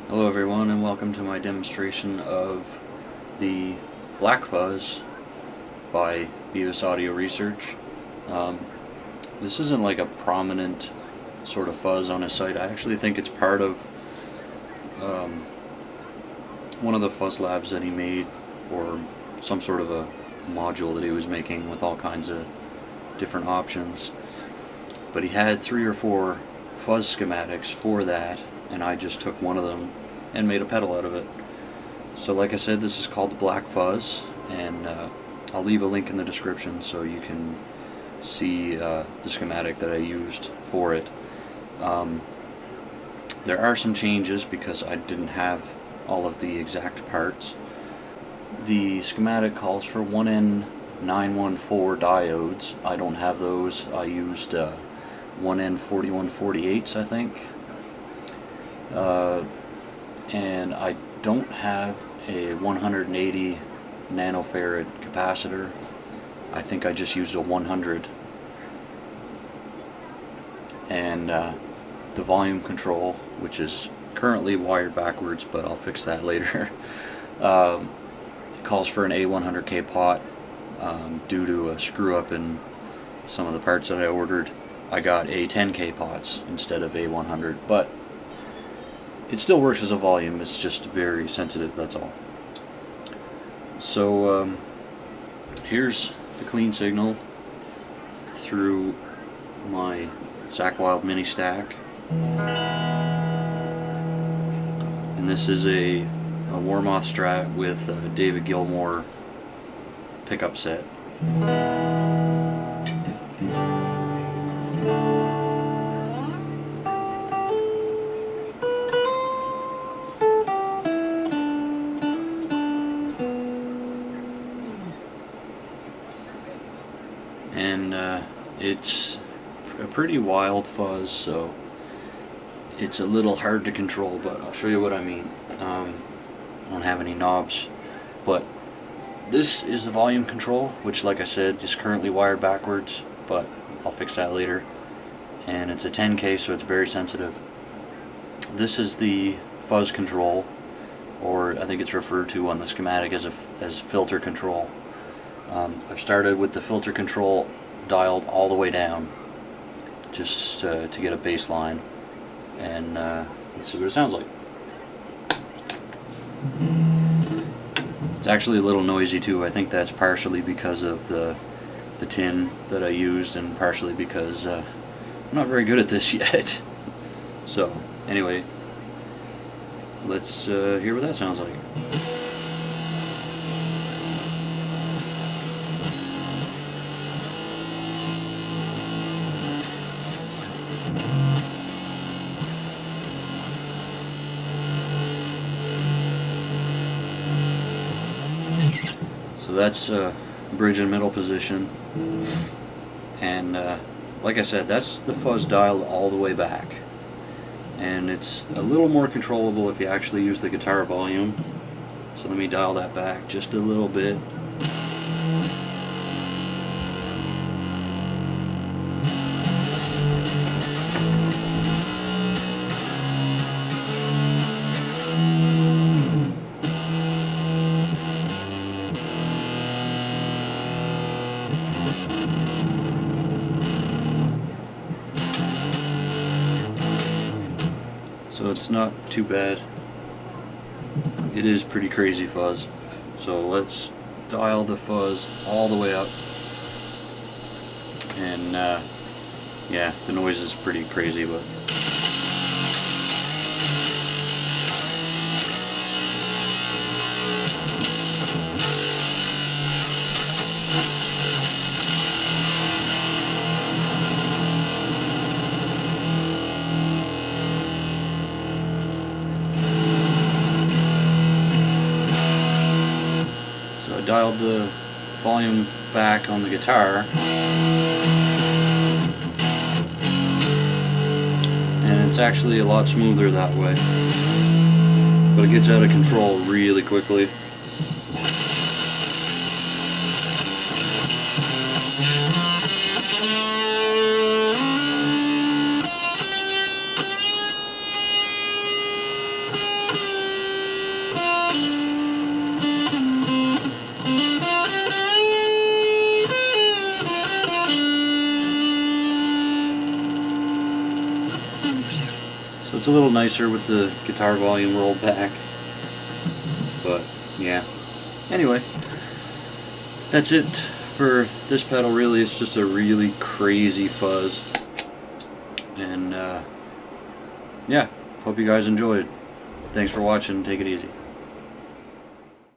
Hello everyone, and welcome to my demonstration of the Black Fuzz by Beavis Audio Research. This isn't like a prominent sort of fuzz on his site. I actually think it's part of one of the fuzz labs that he made, or some sort of a module that he was making with all kinds of different options. But he had 3 or 4 fuzz schematics for that, and I just took one of them and made a pedal out of it. So like I said, this is called the Black Fuzz, and I'll leave a link in the description so you can see the schematic that I used for it. There are some changes because I didn't have all of the exact parts. The schematic calls for 1N914 diodes. I don't have those. I used 1N4148s, I think. And I don't have a 180 nanofarad capacitor. I think I just used a 100. And the volume control, which is currently wired backwards, but I'll fix that later. It calls for an A100K pot. Due to a screw up in some of the parts that I ordered, I got a 10K pots instead of A100, but it still works as a volume. It's just very sensitive, that's all. So here's the clean signal through my Zach Wild mini stack, and this is a Warmoth Strat with a David Gilmour pickup set. And it's a pretty wild fuzz, so it's a little hard to control, but I'll show you what I mean. I don't have any knobs, but this is the volume control, which, like I said, is currently wired backwards, but I'll fix that later. And it's a 10K, so it's very sensitive. This is the fuzz control, or I think it's referred to on the schematic as filter control. I've started with the filter control dialed all the way down, just to get a baseline, and let's see what it sounds like. It's actually a little noisy too. I think that's partially because of the tin that I used, and partially because I'm not very good at this yet. So anyway, let's hear what that sounds like. So that's bridge and middle position, and like I said, that's the fuzz dialed all the way back, and it's a little more controllable if you actually use the guitar volume. So let me dial that back just a little bit. So it's not too bad. It is pretty crazy fuzz. So let's dial the fuzz all the way up. And yeah, the noise is pretty crazy, but I dialed the volume back on the guitar, and it's actually a lot smoother that way, but it gets out of control really quickly. So it's a little nicer with the guitar volume rolled back. But yeah. Anyway, that's it for this pedal. Really, it's just a really crazy fuzz. And yeah, hope you guys enjoyed. Thanks for watching. Take it easy.